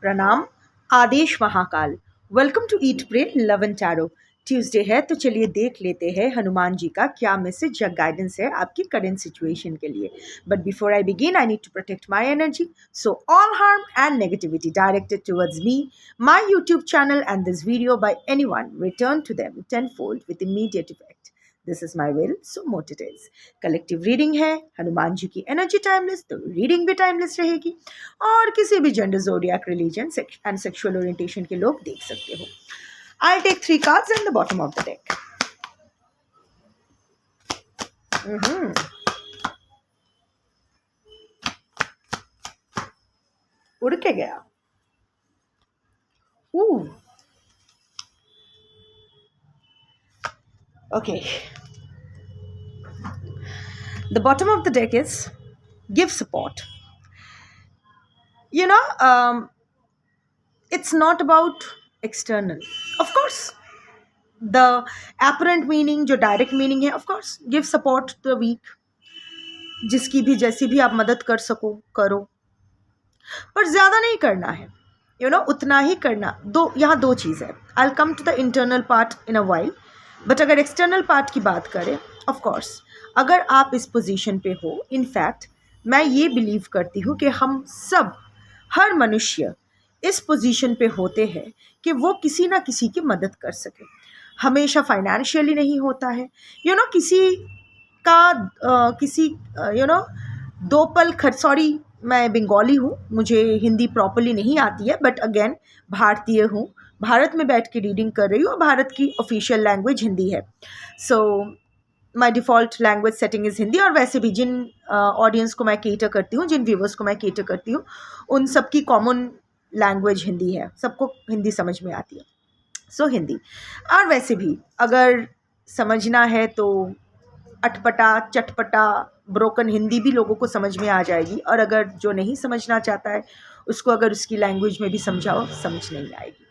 प्रणाम। आदेश Mahakal. Welcome to eat pray love and tarot. Tuesday है तो चलिए देख लेते हैं हनुमान जी का क्या मैसेज या गाइडेंस है आपकी करंट सिचुएशन के लिए। But before I begin I need to protect my energy, so all harm and negativity directed towards me, my YouTube channel and this video by anyone return to them tenfold with immediate effect. This is my will, so mote it is. Collective reading है, हनुमान जी की energy timeless तो reading भी timeless रहेगी, और किसी भी gender, zodiac, religion and sexual orientation के लोग देख सकते हो। I'll take 3 cards in the bottom of the deck. उड़ के गया। Okay. The bottom of the deck is give support. It's not about external. Of course, the apparent meaning, जो direct meaning है, of course, give support to the weak. जिसकी भी जैसी भी आप मदद कर सको करो, पर ज़्यादा नहीं करना है, उतना ही करना। यहाँ दो चीज़ है। I'll come to the internal part in a while, but अगर एक्सटर्नल पार्ट की बात करें, ऑफ कोर्स अगर आप इस पोजीशन पे हो, इनफैक्ट मैं ये बिलीव करती हूँ कि हम सब, हर मनुष्य इस पोजीशन पे होते हैं कि वो किसी ना किसी की मदद कर सके। हमेशा फाइनेंशियली नहीं होता है, किसी का दो पल खर्च। सॉरी, मैं बंगाली हूँ, मुझे हिंदी प्रॉपरली नहीं आती है, बट अगेन भारतीय हूँ, भारत में बैठ के रीडिंग कर रही हूँ, और भारत की ऑफिशियल लैंग्वेज हिंदी है। So my default language setting is Hindi. और वैसे भी जिन ऑडियंस को मैं केटर करती हूँ, जिन व्यूवर्स को मैं केटर करती हूँ, उन सबकी कॉमन लैंग्वेज हिंदी है, सबको हिंदी समझ में आती है। सो हिंदी। और वैसे भी अगर समझना है तो अटपटा चटपटा ब्रोकन हिंदी भी लोगों को समझ में आ जाएगी, और अगर जो नहीं समझना चाहता है उसको अगर उसकी लैंग्वेज में भी समझाओ, समझ नहीं आएगी।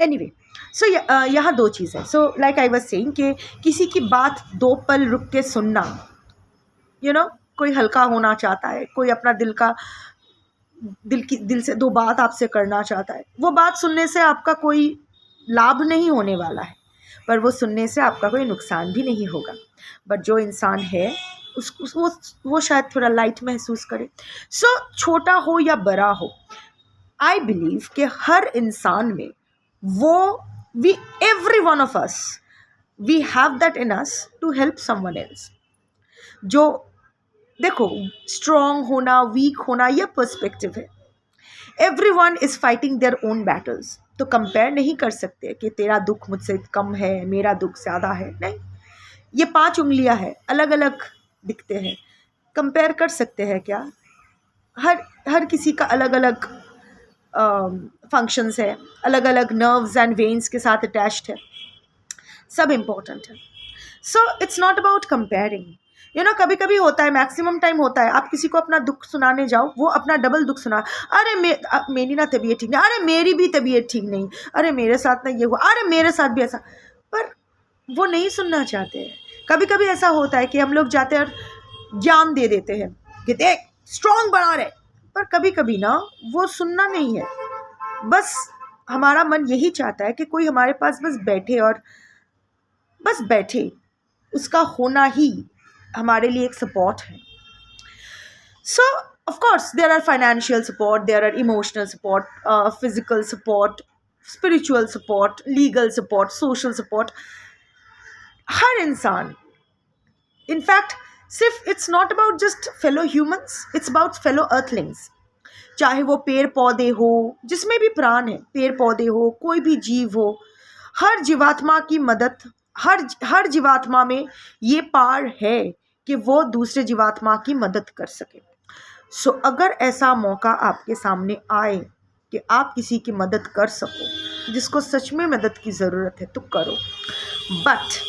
एनीवे, सो यहाँ दो चीज़ है। So like I was saying कि किसी की बात दो पल रुक के सुनना, कोई हल्का होना चाहता है, कोई अपना दिल से दो बात आपसे करना चाहता है, वो बात सुनने से आपका कोई लाभ नहीं होने वाला है, पर वो सुनने से आपका कोई नुकसान भी नहीं होगा। बट जो इंसान है वो शायद थोड़ा लाइट महसूस करे। सो छोटा हो या बड़ा हो, आई बिलीव कि हर इंसान में every one of us, we have that in us to help someone else. जो देखो, स्ट्रॉन्ग होना, वीक होना, यह पर्सपेक्टिव है। Everyone is fighting their own battles. तो कंपेयर नहीं कर सकते कि तेरा दुख मुझसे कम है, मेरा दुख ज़्यादा है। नहीं, ये 5 उंगलियां हैं, अलग अलग दिखते हैं। कंपेयर कर सकते हैं क्या? हर किसी का अलग अलग फंक्शंस है, अलग अलग नर्व्स एंड वेन्स के साथ अटैच्ड है, सब इम्पोर्टेंट है। So it's not about comparing. कभी कभी होता है, मैक्सिमम टाइम होता है, आप किसी को अपना दुख सुनाने जाओ, वो अपना डबल दुख सुना। अरे मेरी ना तबीयत ठीक नहीं, अरे मेरी भी तबीयत ठीक नहीं, अरे मेरे साथ ना ये हुआ, अरे मेरे साथ भी ऐसा। पर वो नहीं सुनना चाहते हैं। कभी कभी ऐसा होता है कि हम लोग जाते हैं और ज्ञान दे देते हैं कि देख स्ट्रॉन्ग बना रहे, पर कभी कभी ना वो सुनना नहीं है। बस हमारा मन यही चाहता है कि कोई हमारे पास बस बैठे, और बस बैठे, उसका होना ही हमारे लिए एक सपोर्ट है। So of course there are financial support, there are emotional support, physical support, spiritual support, legal support, social support. हर इंसान, इनफैक्ट सिर्फ it's not about just fellow humans, it's about fellow earthlings. चाहे वो पेड़ पौधे हो, जिसमें भी प्राण है, पेड़ पौधे हो, कोई भी जीव हो, हर जीवात्मा की मदद, हर जीवात्मा में ये पार है कि वो दूसरे जीवात्मा की मदद कर सके। सो अगर ऐसा मौका आपके सामने आए कि आप किसी की मदद कर सको, जिसको सच में मदद की ज़रूरत है, तो करो। But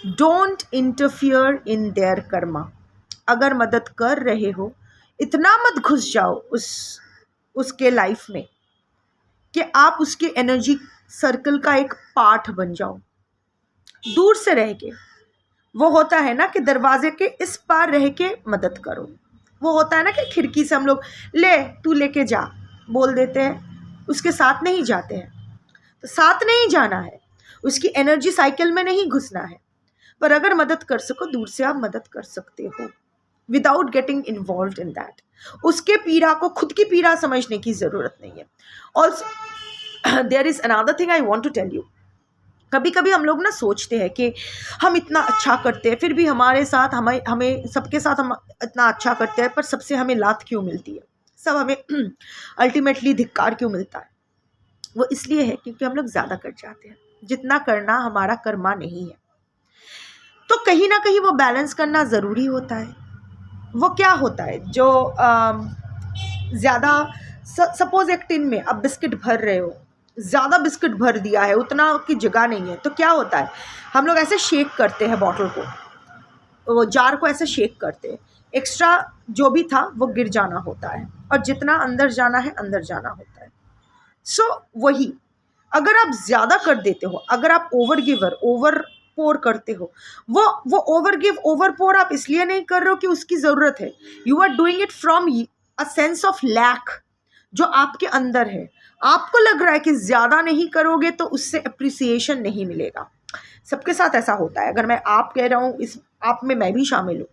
don't interfere in their Karma. अगर मदद कर रहे हो, इतना मत घुस जाओ उसके लाइफ में कि आप उसके एनर्जी सर्कल का एक पार्ट बन जाओ। दूर से रह के, वो होता है ना कि दरवाजे के इस पार रह के मदद करो। वो होता है ना कि खिड़की से हम लोग ले तू लेके जा बोल देते हैं, उसके साथ नहीं जाते हैं तो साथ नहीं जाना है, उसकी एनर्जी साइकिल में नहीं घुसना है। पर अगर मदद कर सको दूर से आप मदद कर सकते हो without getting involve in that. उसके पीड़ा को खुद की पीड़ा समझने की ज़रूरत नहीं है। Also there is another thing I want to tell you. कभी कभी हम लोग ना सोचते हैं कि हम इतना अच्छा करते हैं, फिर भी हमारे साथ हमें सबके साथ हम इतना अच्छा करते हैं पर सबसे हमें लात क्यों मिलती है, सब हमें अल्टीमेटली धिक्कार क्यों मिलता है। वो इसलिए है क्योंकि हम लोग ज़्यादा कर जाते हैं, जितना करना हमारा कर्मा नहीं है। तो कहीं ना कहीं वो बैलेंस करना ज़रूरी होता है। वो क्या होता है जो ज़्यादा, सपोज एक टिन में आप बिस्किट भर रहे हो, ज़्यादा बिस्किट भर दिया है, उतना की जगह नहीं है, तो क्या होता है हम लोग ऐसे शेक करते हैं बॉटल को, वो जार को ऐसे शेक करते हैं, एक्स्ट्रा जो भी था वो गिर जाना होता है और जितना अंदर जाना है अंदर जाना होता है। सो वही अगर आप ज़्यादा कर देते हो, अगर आप ओवर गिवर ओवर पोर करते हो, वो ओवर गिव ओवर पोर आप इसलिए नहीं कर रहे हो कि उसकी ज़रूरत है, you are doing it from a sense of lack जो आपके अंदर है। आपको लग रहा है कि ज़्यादा नहीं करोगे तो उससे अप्रिसिएशन नहीं मिलेगा। सबके साथ ऐसा होता है। अगर मैं आप कह रहा हूँ, इस आप में मैं भी शामिल हूँ,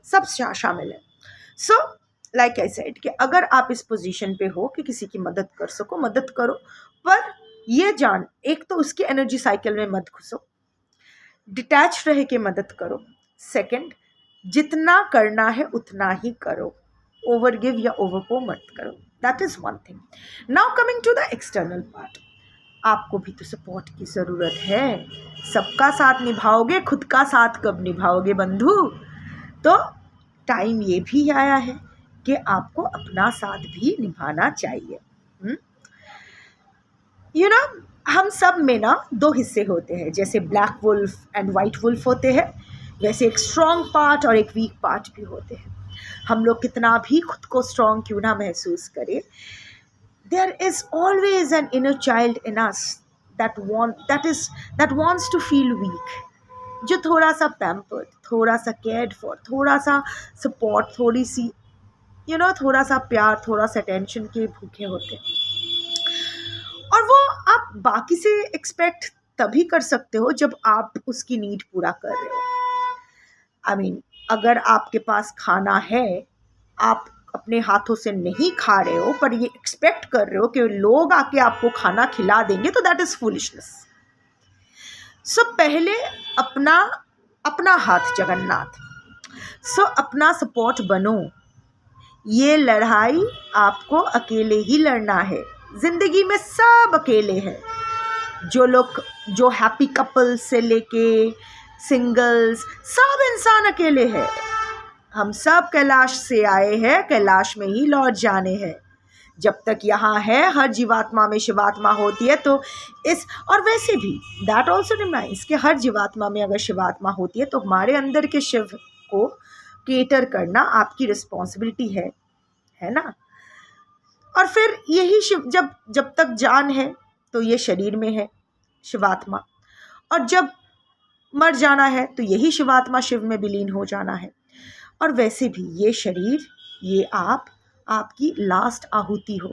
सब शामिल है। सो लाइक आई सेड कि अगर आप इस पोजीशन पे हो कि किसी की मदद कर सको, मदद करो, पर ये जान, एक तो उसकी एनर्जी साइकिल में मत घुसो, डिटैच रह के मदद करो। सेकंड, जितना करना है उतना ही करो, ओवर गिव या ओवर पो मत करो। That is one thing. Now coming to the external part, आपको भी तो सपोर्ट की ज़रूरत है। सबका साथ निभाओगे, खुद का साथ कब निभाओगे बंधु? तो टाइम ये भी आया है कि आपको अपना साथ भी निभाना चाहिए। यू नो, हम सब में ना दो हिस्से होते हैं, जैसे black wolf and white wolf होते हैं, वैसे एक स्ट्रॉन्ग पार्ट और एक वीक पार्ट भी होते हैं। हम लोग कितना भी खुद को स्ट्रॉन्ग क्यों ना महसूस करें, there is always an inner child in us that wants to feel weak, जो थोड़ा सा पैम्पर्ड, थोड़ा सा केयर्ड फॉर, थोड़ा सा सपोर्ट, थोड़ी सी थोड़ा सा प्यार, थोड़ा सा अटेंशन के भूखे होते हैं। और वो आप बाकी से एक्सपेक्ट तभी कर सकते हो जब आप उसकी नीड पूरा कर रहे हो। आई मीन, अगर आपके पास खाना है, आप अपने हाथों से नहीं खा रहे हो, पर ये एक्सपेक्ट कर रहे हो कि लोग आके आपको खाना खिला देंगे, तो दैट इज़ फूलिशनेस। सो पहले अपना हाथ जगन्नाथ। सो अपना सपोर्ट बनो। ये लड़ाई आपको अकेले ही लड़ना है। ज़िंदगी में सब अकेले हैं। जो हैप्पी कपल से लेके सिंगल्स, सब इंसान अकेले हैं। हम सब कैलाश से आए हैं, कैलाश में ही लौट जाने हैं। जब तक यहाँ है, हर जीवात्मा में शिवात्मा होती है। तो और वैसे भी दैट ऑल्सो रिमाइंड्स कि हर जीवात्मा में अगर शिवात्मा होती है तो हमारे अंदर के शिव को केटर करना आपकी रिस्पॉन्सिबिलिटी है ना। और फिर यही शिव, जब तक जान है तो ये शरीर में है शिवात्मा, और जब मर जाना है तो यही शिवात्मा शिव में विलीन हो जाना है। और वैसे भी ये शरीर, ये आपकी लास्ट आहुति हो।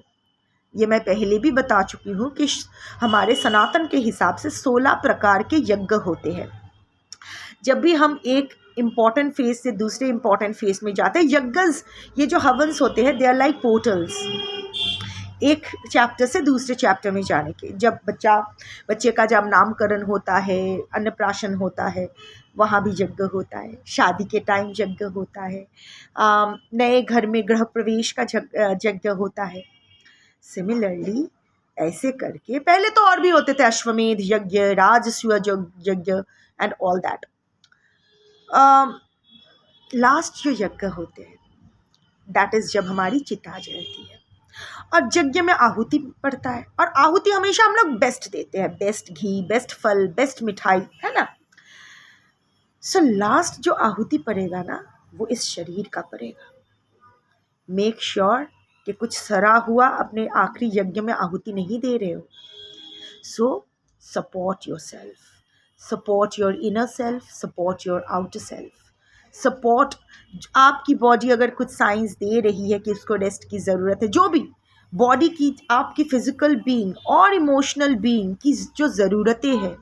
ये मैं पहले भी बता चुकी हूँ कि हमारे सनातन के हिसाब से 16 प्रकार के यज्ञ होते हैं। जब भी हम एक इम्पॉर्टेंट फेज से दूसरे इम्पॉर्टेंट फेज में जाते हैं, यज्ञस, ये जो हवन्स होते हैं, दे आर लाइक पोर्टल्स, एक चैप्टर से दूसरे चैप्टर में जाने के। जब बच्चे का जब नामकरण होता है, अन्नप्राशन होता है, वहाँ भी यज्ञ होता है। शादी के टाइम यज्ञ होता है। नए घर में गृह प्रवेश का यज्ञ होता है। सिमिलरली ऐसे करके पहले तो और भी होते थे, अश्वमेध यज्ञ, राजसूय यज्ञ एंड ऑल दैट। लास्ट जो यज्ञ होते हैं, दैट इज़ जब हमारी चिता जलती है और यज्ञ में आहुति पड़ता है। और आहुति हमेशा हम लोग बेस्ट देते हैं, बेस्ट घी, बेस्ट फल, बेस्ट मिठाई, है ना। सो लास्ट जो आहुति पड़ेगा ना, वो इस शरीर का पड़ेगा। मेक श्योर कि कुछ सड़ा हुआ अपने आखिरी यज्ञ में आहुति नहीं दे रहे हो। So support yourself, support your inner self, support your outer self, support. आपकी बॉडी अगर कुछ साइंस दे रही है कि उसको रेस्ट की ज़रूरत है, जो भी, बॉडी की, आपकी फिजिकल बीइंग और इमोशनल बीइंग की जो ज़रूरतें हैं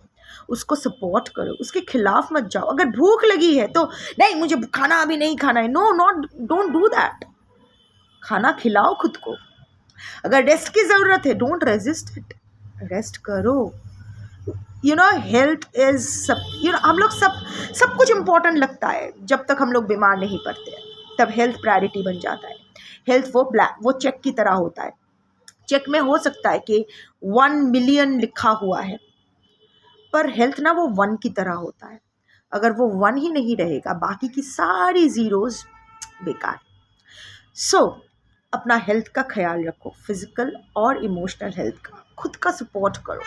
उसको सपोर्ट करो, उसके खिलाफ मत जाओ। अगर भूख लगी है तो नहीं मुझे खाना अभी नहीं खाना है, no not, don't do that. खाना खिलाओ खुद को। अगर रेस्ट की ज़रूरत है, डोंट रेजिस्ट इट, रेस्ट करो। हेल्थ इज सब, हम लोग सब कुछ इम्पोर्टेंट लगता है जब तक हम लोग बीमार नहीं पड़ते हैं, तब हेल्थ प्रायोरिटी बन जाता है। हेल्थ वो चेक की तरह होता है। चेक में हो सकता है कि 1 मिलियन लिखा हुआ है, पर हेल्थ ना वो 1 की तरह होता है। अगर वो 1 ही नहीं रहेगा, बाकी की सारी ज़ीरोज़ बेकार। सो अपना हेल्थ का ख्याल रखो, फिजिकल और इमोशनल हेल्थ का। खुद का सपोर्ट करो,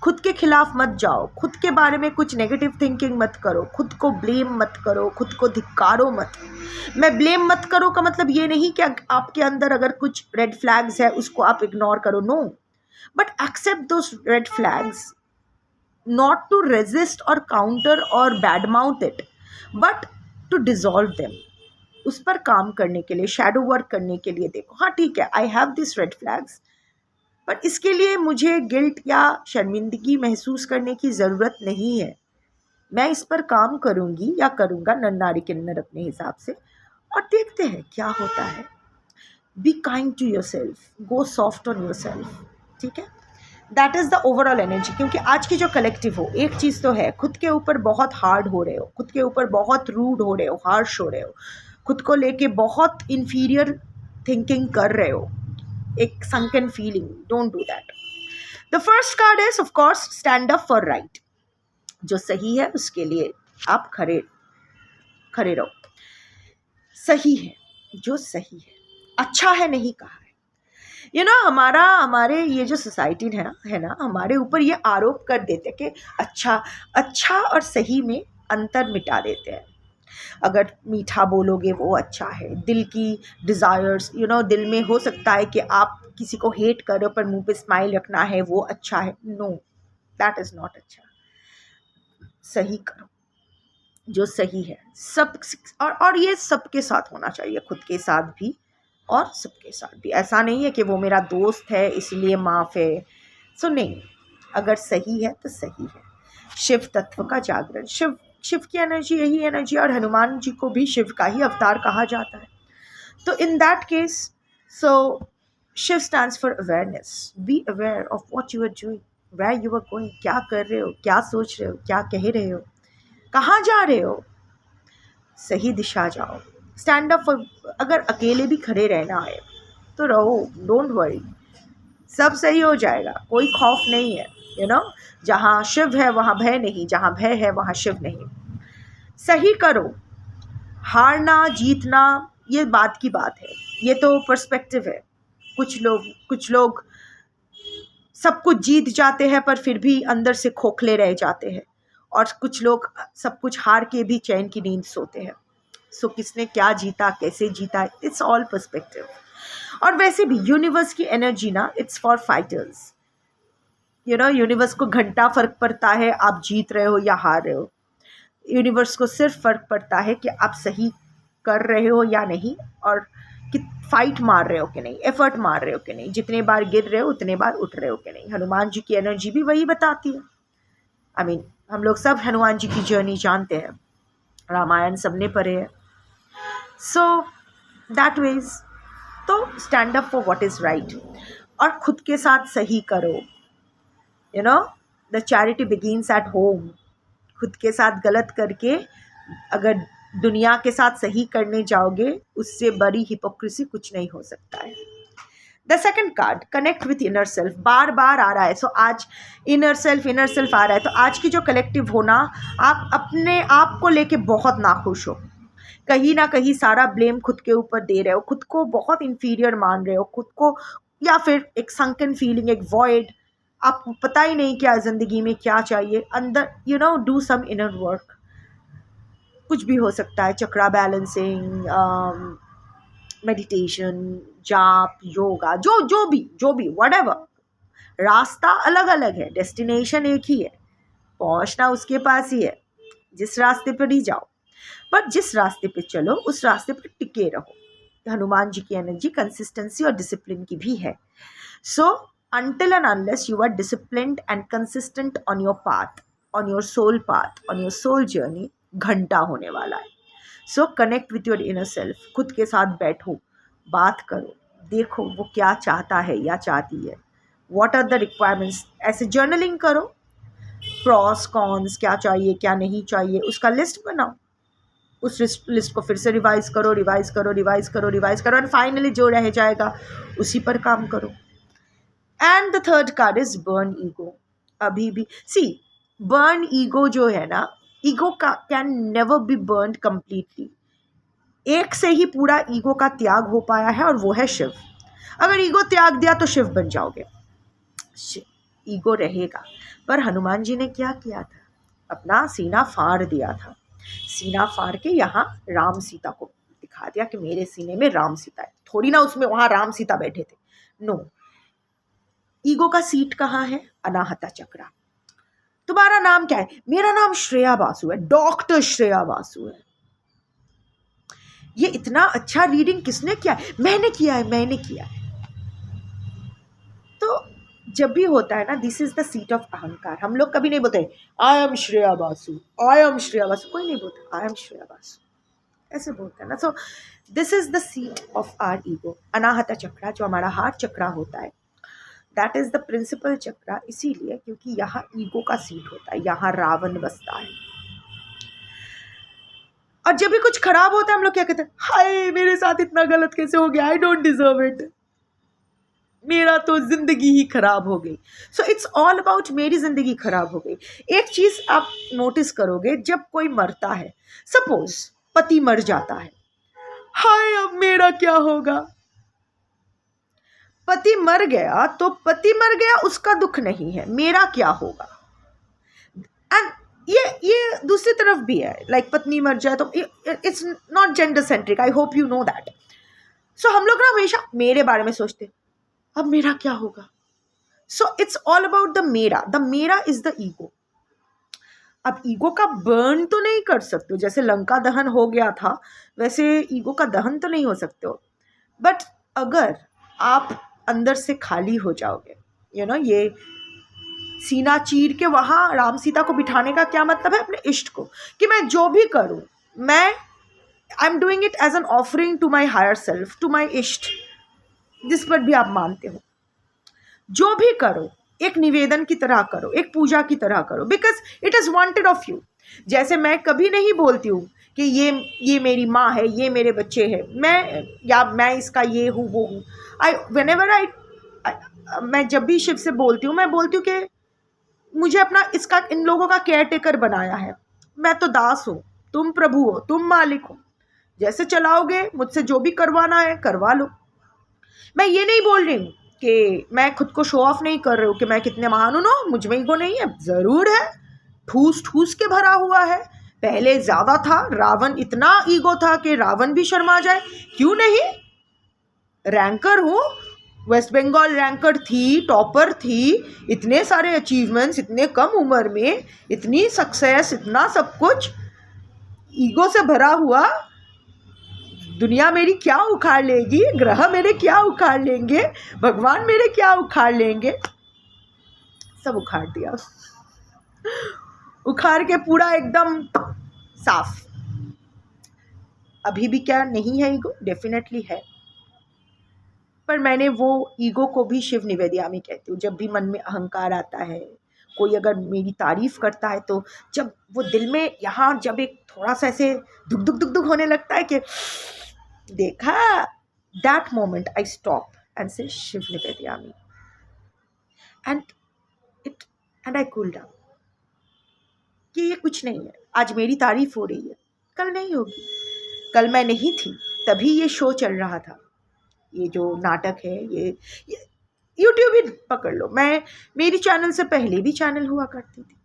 खुद के खिलाफ मत जाओ, खुद के बारे में कुछ नेगेटिव थिंकिंग मत करो, खुद को ब्लेम मत करो, खुद को धिक्कारो मत। मैं ब्लेम मत करो का मतलब ये नहीं कि आपके अंदर अगर कुछ रेड फ्लैग्स है उसको आप इग्नोर करो, no, but accept those red flags, not to resist or counter or badmouth it, but to dissolve them। उस पर काम करने के लिए, शैडो वर्क करने के लिए देखो, हाँ ठीक है, I have this red flags, पर इसके लिए मुझे गिल्ट या शर्मिंदगी महसूस करने की ज़रूरत नहीं है। मैं इस पर काम करूँगी या करूँगा, नर नारी किन्नर अपने हिसाब से, और देखते हैं क्या होता है। Be kind to yourself, go soft on yourself, ठीक है। That is the overall energy. क्योंकि आज की जो कलेक्टिव हो, एक चीज़ तो है, खुद के ऊपर बहुत हार्ड हो रहे हो, खुद के ऊपर बहुत रूड हो रहे हो, हार्श हो रहे हो, खुद को लेके बहुत इन्फीरियर थिंकिंग कर रहे हो, एक sunken feeling, don't do that. The first card is of course stand up for right. जो सही है उसके लिए आप खड़े रहो। सही है जो सही है, अच्छा है नहीं कहा है। हमारे ये जो सोसाइटी है ना हमारे ऊपर ये आरोप कर देते कि अच्छा और सही में अंतर मिटा देते हैं। अगर मीठा बोलोगे वो अच्छा है, दिल की डिज़ायर्स, दिल में हो सकता है कि आप किसी को हेट करो पर मुंह पे स्माइल रखना है, वो अच्छा है, नो, दैट इज़ नॉट अच्छा। सही करो जो सही है, सब, और ये सबके साथ होना चाहिए, खुद के साथ भी और सबके साथ भी। ऐसा नहीं है कि वो मेरा दोस्त है इसलिए माफ़ है, सो नहीं, अगर सही है तो सही है। शिव तत्व का जागरण, शिव की एनर्जी यही एनर्जी, और हनुमान जी को भी शिव का ही अवतार कहा जाता है। तो in that case, so Shiva stands for awareness. Be aware of what you are doing, where you are going, क्या कर रहे हो, क्या सोच रहे हो, क्या कह रहे हो, कहाँ जा रहे हो, सही दिशा जाओ। स्टैंड अप फॉर, अगर अकेले भी खड़े रहना है तो रहो, डोंट वरी, सब सही हो जाएगा, कोई खौफ नहीं है। जहाँ शिव है वहाँ भय नहीं, जहाँ भय है वहाँ शिव नहीं। सही करो, हारना जीतना ये बात की बात है, ये तो पर्सपेक्टिव है। कुछ लोग सब कुछ जीत जाते हैं पर फिर भी अंदर से खोखले रह जाते हैं, और कुछ लोग सब कुछ हार के भी चैन की नींद सोते हैं। सो किसने क्या जीता, कैसे जीता, इट्स ऑल पर्सपेक्टिव। और वैसे भी यूनिवर्स की एनर्जी ना, इट्स फॉर फाइटर्स। यूनिवर्स को घंटा फर्क पड़ता है आप जीत रहे हो या हार रहे हो। यूनिवर्स को सिर्फ फर्क पड़ता है कि आप सही कर रहे हो या नहीं, और कि फाइट मार रहे हो कि नहीं, एफर्ट मार रहे हो कि नहीं, जितने बार गिर रहे हो उतने बार उठ रहे हो कि नहीं। हनुमान जी की एनर्जी भी वही बताती है। हम लोग सब हनुमान जी की जर्नी जानते हैं, रामायण सबने पढ़े है। सो दैट वेज, तो stand up for what is right, और खुद के साथ सही करो। The charity begins at home. खुद के साथ गलत करके अगर दुनिया के साथ सही करने जाओगे, उससे बड़ी हिपोक्रेसी कुछ नहीं हो सकता है। The second card, connect with inner self, बार बार आ रहा है। सो आज इनर सेल्फ आ रहा है, तो आज की जो कलेक्टिव होना, आप अपने आप को लेके बहुत नाखुश हो, कहीं ना कहीं सारा ब्लेम खुद के ऊपर दे रहे हो, खुद को बहुत इन्फीरियर मान रहे हो, खुद को, या फिर एक संकन फीलिंग, एक वॉइड, आपको पता ही नहीं क्या ज़िंदगी में क्या चाहिए अंदर। डू सम इनर वर्क, कुछ भी हो सकता है, चक्रा बैलेंसिंग, मेडिटेशन, जाप, योगा, जो भी व्हाटएवर। रास्ता अलग अलग है, डेस्टिनेशन एक ही है, पहुंचना उसके पास ही है, जिस रास्ते पर ही जाओ, पर जिस रास्ते पे चलो उस रास्ते पर टिके रहो। हनुमान जी की एनर्जी कंसिस्टेंसी और डिसिप्लिन की भी है. सो until and unless you are disciplined and consistent on your path, on your soul journey, घंटा होने वाला है. सो connect with your inner self. खुद के साथ बैठो, बात करो, देखो वो क्या चाहता है या चाहती है, व्हाट आर द रिक्वायरमेंट्स. ऐसे जर्नलिंग करो, प्रॉस कॉन्स, क्या चाहिए क्या नहीं चाहिए, उसका लिस्ट बनाओ. उस लिस्ट को फिर से रिवाइज करो एंड फाइनली जो रह जाएगा उसी पर काम करो. And the third card is burn ego. अभी भी सी, बर्न ईगो जो है ना, ईगो का can never be burn completely. एक से ही पूरा ईगो का त्याग हो पाया है और वो है शिव. अगर ईगो त्याग दिया तो शिव बन जाओगे. ईगो रहेगा. पर हनुमान जी ने क्या किया था, अपना सीना फाड़ दिया था. सीना फाड़ के यहाँ राम सीता को दिखा दिया कि मेरे सीने में राम सीता है. थोड़ी ना उसमें वहां राम सीता बैठे थे. नो. ईगो का सीट कहाँ है? अनाहता चक्रा. तुम्हारा नाम क्या है? मेरा नाम श्रेया बासु है, डॉक्टर श्रेया बासु है. ये इतना अच्छा रीडिंग किसने किया है? मैंने किया है. तो जब भी होता है ना, this is the seat of अहंकार. हम लोग कभी नहीं बोलते आई एम श्रेया बासु, कोई नहीं बोलता आई एम श्रेया बासु, ऐसे बोलते हैं ना. So this is the seat of our ego. Anahata chakra जो हमारा हार्ट चक्रा होता है, that is the principal chakra. इसीलिए क्योंकि यहाँ ईगो का सीट होता है, यहाँ रावण बसता है. और जब भी कुछ खराब होता है हम लोग क्या कहते हैं, हाय मेरे साथ इतना गलत कैसे हो गया, आई डोंट डिजर्व इट, मेरा तो जिंदगी ही खराब हो गई. सो इट्स ऑल अबाउट मेरी जिंदगी खराब हो गई. एक चीज आप नोटिस करोगे, जब कोई मरता है, सपोज पति मर जाता है, हाय अब मेरा क्या होगा. पति मर गया तो पति मर गया, उसका दुख नहीं है, मेरा क्या होगा. एंड ये दूसरी तरफ भी है. लाइक पत्नी मर जाए तो it's not gender centric, I hope you know that. So हम लोग ना हमेशा मेरे बारे में सोचते, अब मेरा क्या होगा. So it's all about the मेरा इज द ईगो. अब ईगो का बर्न तो नहीं कर सकते हो, जैसे लंका दहन हो गया था वैसे ईगो का दहन तो नहीं हो सकते हो. बट अगर आप अंदर से खाली हो जाओगे, यू नो, ये सीना चीर के वहाँ राम सीता को बिठाने का क्या मतलब है? अपने इष्ट को, कि मैं जो भी करूँ, मैं I am doing it as an offering to my higher self, to my इष्ट, जिस पर भी आप मानते हो. जो भी करो एक निवेदन की तरह करो, एक पूजा की तरह करो, because it is wanted of you. जैसे मैं कभी नहीं बोलती हूँ कि ये मेरी माँ है, ये मेरे बच्चे हैं, मैं इसका ये हूँ वो हूँ. मैं जब भी शिव से बोलती हूँ, मैं बोलती हूँ कि मुझे अपना इसका इन लोगों का केयर टेकर बनाया है. मैं तो दास हूँ, तुम प्रभु हो, तुम मालिक हो, जैसे चलाओगे मुझसे जो भी करवाना है करवा लो. मैं ये नहीं बोल रही हूँ कि मैं खुद को शो ऑफ नहीं कर रही हूँ कि मैं कितने महान हूँ. नो, मुझ में ईगो नहीं है, ज़रूर है, ठूस ठूस के भरा हुआ है. पहले ज़्यादा था, रावण इतना ईगो था कि रावण भी शर्मा जाए. क्यों नहीं, रैंकर हूँ, वेस्ट बंगाल रैंकर थी, टॉपर थी, इतने सारे अचीवमेंट्स, इतने कम उम्र में इतनी सक्सेस, इतना सब कुछ. ईगो से भरा हुआ, दुनिया मेरी क्या उखाड़ लेगी, ग्रह मेरे क्या उखाड़ लेंगे, भगवान मेरे क्या उखाड़ लेंगे. सब उखाड़ दिया, उखाड़ के पूरा एकदम साफ. अभी भी क्या नहीं है ईगो? डेफिनेटली है. पर मैंने वो ईगो को भी शिव निवेदयामी कहती हूँ. जब भी मन में अहंकार आता है, कोई अगर मेरी तारीफ करता है, तो जब वो दिल में यहाँ जब एक थोड़ा सा ऐसे दुख दुख दुख दुख होने लगता है कि देखा, that moment I stop and say Shiv निवेदयामी एंड आई कूल डाउन कि ये कुछ नहीं है. आज मेरी तारीफ हो रही है, कल नहीं होगी. कल मैं नहीं थी, तभी ये शो चल रहा था, ये जो नाटक है, ये यूट्यूब ही पकड़ लो. मेरी चैनल से पहले भी चैनल हुआ करती थी,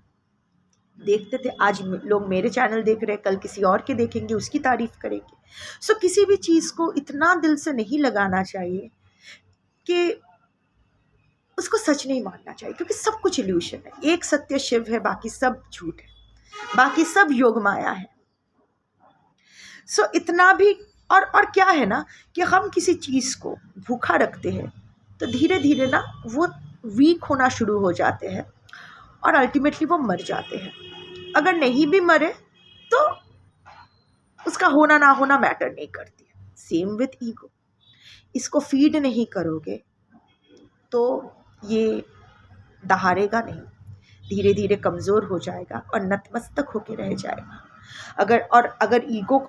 देखते थे. आज लोग मेरे चैनल देख रहे हैं, कल किसी और के देखेंगे, उसकी तारीफ करेंगे. सो किसी भी चीज़ को इतना दिल से नहीं लगाना चाहिए कि उसको सच नहीं मानना चाहिए, क्योंकि सब कुछ इल्यूशन है. एक सत्य शिव है, बाकी सब झूठ है, बाकी सब योग माया है. सो इतना भी और क्या है ना कि हम किसी चीज़ को भूखा रखते हैं तो धीरे धीरे ना वो वीक होना शुरू हो जाते हैं और अल्टीमेटली वो मर जाते हैं। अगर नहीं भी मरे तो उसका होना ना होना मैटर नहीं करती है। सेम विथ ईगो, इसको फीड नहीं करोगे तो ये दहाड़ेगा नहीं, धीरे धीरे कमज़ोर हो जाएगा और नतमस्तक होके रह जाएगा। अगर ईगो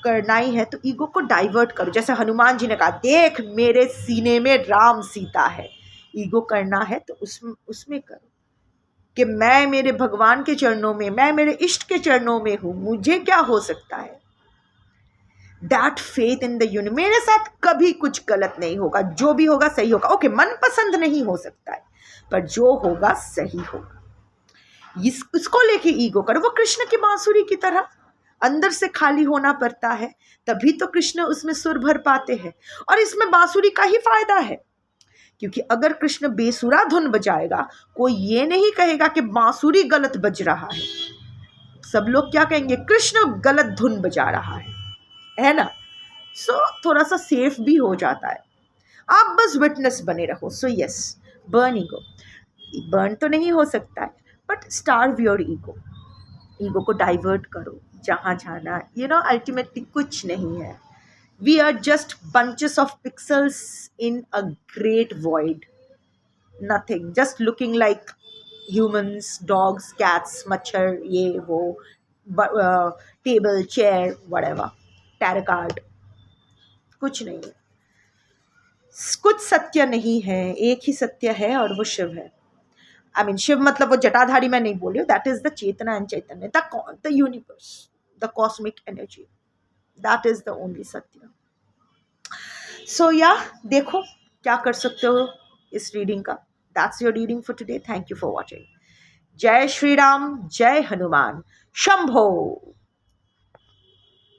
करना ही है तो ईगो को डाइवर्ट करो, जैसे हनुमान जी ने कहा देख मेरे सीने में राम सीता है। ईगो करना है तो उसमें करो कि मैं मेरे भगवान के चरणों में, मैं मेरे इष्ट के चरणों में हूँ, मुझे क्या हो सकता है। That faith in the universe, मेरे साथ कभी कुछ गलत नहीं होगा, जो भी होगा सही होगा। ओके, मन पसंद नहीं हो सकता है पर जो होगा सही होगा। इसको लेके ईगो करो। वो कृष्ण की बांसुरी की तरह अंदर से खाली होना पड़ता है, तभी तो कृष्ण उसमें सुर भर पाते हैं। और इसमें बांसुरी का ही फायदा है, क्योंकि अगर कृष्ण बेसुरा धुन बजाएगा कोई ये नहीं कहेगा कि बांसुरी गलत बज रहा है। सब लोग क्या कहेंगे, कृष्ण गलत धुन बजा रहा है ना। सो थोड़ा सा सेफ भी हो जाता है। आप बस विटनेस बने रहो। So yes, burn ego. Burn तो नहीं हो सकता है but starve your ego. Ego को डाइवर्ट करो जहाँ जाना। अल्टीमेटली कुछ नहीं है। We are just bunches of pixels in a great void. Nothing, just looking like humans, dogs, cats, मच्छर, ये वो, table, chair, whatever, tarot card, कुछ नहीं है। कुछ सत्य नहीं है, एक ही सत्य है और वो शिव है। शिव मतलब वो जटाधारी मैं नहीं बोल रही हूँ, दैट इज द चेतना एंड चैतन्य, the universe, the cosmic energy, that is the only सत्य। सो देखो क्या कर सकते हो इस रीडिंग का। That's your reading for today. Thank you for watching. जय श्री राम, जय हनुमान, शंभो।